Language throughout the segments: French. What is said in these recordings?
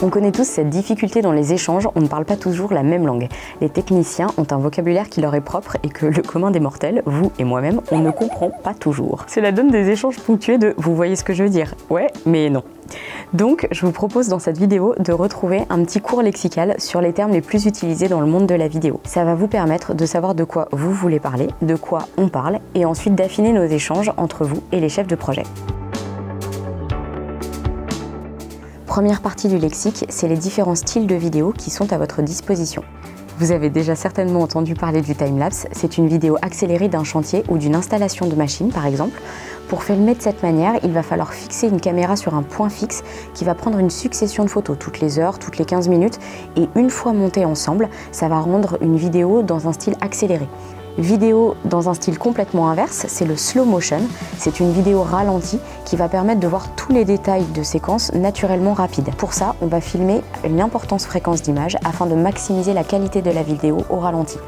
On connaît tous cette difficulté dans les échanges, on ne parle pas toujours la même langue. Les techniciens ont un vocabulaire qui leur est propre et que le commun des mortels, vous et moi-même, on ne comprend pas toujours. Cela donne des échanges ponctués de « vous voyez ce que je veux dire ?» Ouais, mais non. Donc, je vous propose dans cette vidéo de retrouver un petit cours lexical sur les termes les plus utilisés dans le monde de la vidéo. Ça va vous permettre de savoir de quoi vous voulez parler, de quoi on parle, et ensuite d'affiner nos échanges entre vous et les chefs de projet. Première partie du lexique, c'est les différents styles de vidéo qui sont à votre disposition. Vous avez déjà certainement entendu parler du timelapse, c'est une vidéo accélérée d'un chantier ou d'une installation de machine par exemple. Pour filmer de cette manière, il va falloir fixer une caméra sur un point fixe qui va prendre une succession de photos toutes les heures, toutes les 15 minutes et une fois montées ensemble, ça va rendre une vidéo dans un style accéléré. Vidéo dans un style complètement inverse, c'est le slow motion. C'est une vidéo ralentie qui va permettre de voir tous les détails de séquences naturellement rapides. Pour ça, on va filmer une importante fréquence d'image afin de maximiser la qualité de la vidéo au ralenti.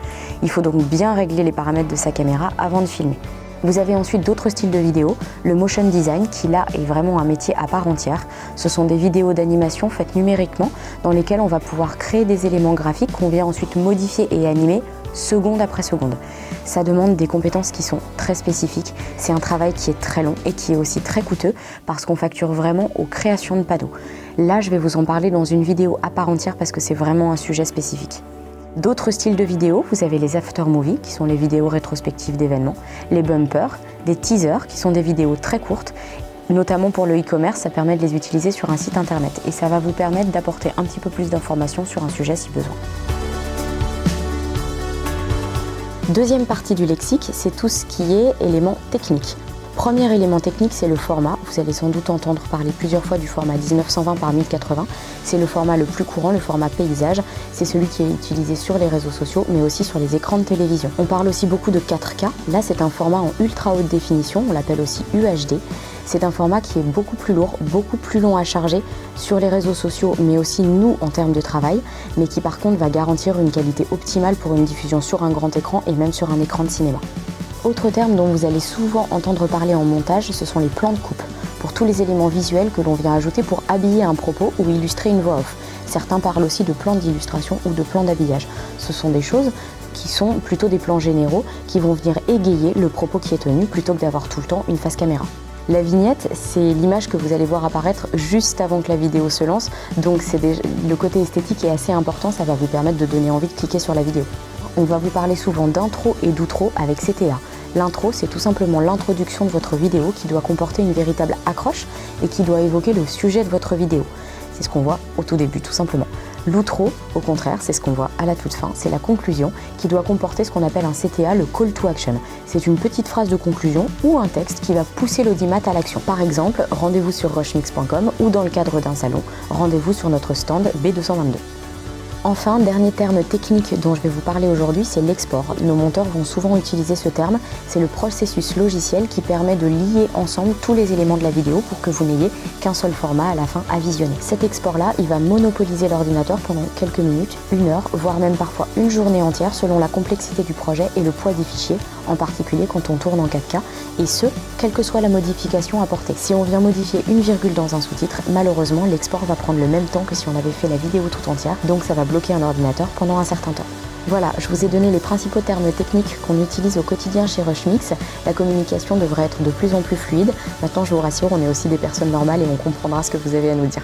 Il faut donc bien régler les paramètres de sa caméra avant de filmer. Vous avez ensuite d'autres styles de vidéos, le motion design qui là est vraiment un métier à part entière. Ce sont des vidéos d'animation faites numériquement dans lesquelles on va pouvoir créer des éléments graphiques qu'on vient ensuite modifier et animer seconde après seconde. Ça demande des compétences qui sont très spécifiques. C'est un travail qui est très long et qui est aussi très coûteux parce qu'on facture vraiment aux créations de panneaux. Là, je vais vous en parler dans une vidéo à part entière parce que c'est vraiment un sujet spécifique. D'autres styles de vidéos, vous avez les after movies qui sont les vidéos rétrospectives d'événements, les bumpers, des teasers qui sont des vidéos très courtes. Notamment pour le e-commerce, ça permet de les utiliser sur un site internet et ça va vous permettre d'apporter un petit peu plus d'informations sur un sujet si besoin. Deuxième partie du lexique, c'est tout ce qui est élément technique. Premier élément technique, c'est le format. Vous allez sans doute entendre parler plusieurs fois du format 1920 par 1080. C'est le format le plus courant, le format paysage. C'est celui qui est utilisé sur les réseaux sociaux, mais aussi sur les écrans de télévision. On parle aussi beaucoup de 4K. Là, c'est un format en ultra haute définition, on l'appelle aussi UHD. C'est un format qui est beaucoup plus lourd, beaucoup plus long à charger sur les réseaux sociaux, mais aussi nous en termes de travail, mais qui par contre va garantir une qualité optimale pour une diffusion sur un grand écran et même sur un écran de cinéma. Autre terme dont vous allez souvent entendre parler en montage, ce sont les plans de coupe, pour tous les éléments visuels que l'on vient ajouter pour habiller un propos ou illustrer une voix off. Certains parlent aussi de plans d'illustration ou de plans d'habillage. Ce sont des choses qui sont plutôt des plans généraux qui vont venir égayer le propos qui est tenu plutôt que d'avoir tout le temps une face caméra. La vignette, c'est l'image que vous allez voir apparaître juste avant que la vidéo se lance, donc le côté esthétique est assez important, ça va vous permettre de donner envie de cliquer sur la vidéo. On va vous parler souvent d'intro et d'outro avec CTA. L'intro, c'est tout simplement l'introduction de votre vidéo qui doit comporter une véritable accroche et qui doit évoquer le sujet de votre vidéo. C'est ce qu'on voit au tout début, tout simplement. L'outro, au contraire, c'est ce qu'on voit à la toute fin, c'est la conclusion qui doit comporter ce qu'on appelle un CTA, le call to action. C'est une petite phrase de conclusion ou un texte qui va pousser l'audimat à l'action. Par exemple, rendez-vous sur rushmix.com ou dans le cadre d'un salon, rendez-vous sur notre stand B222. Enfin, dernier terme technique dont je vais vous parler aujourd'hui, c'est l'export. Nos monteurs vont souvent utiliser ce terme. C'est le processus logiciel qui permet de lier ensemble tous les éléments de la vidéo pour que vous n'ayez qu'un seul format à la fin à visionner. Cet export-là, il va monopoliser l'ordinateur pendant quelques minutes, une heure, voire même parfois une journée entière selon la complexité du projet et le poids des fichiers, en particulier quand on tourne en 4K, et ce, quelle que soit la modification apportée. Si on vient modifier une virgule dans un sous-titre, malheureusement, l'export va prendre le même temps que si on avait fait la vidéo tout entière, donc ça va bloquer un ordinateur pendant un certain temps. Voilà, je vous ai donné les principaux termes techniques qu'on utilise au quotidien chez Rushmix. La communication devrait être de plus en plus fluide. Maintenant, je vous rassure, on est aussi des personnes normales et on comprendra ce que vous avez à nous dire.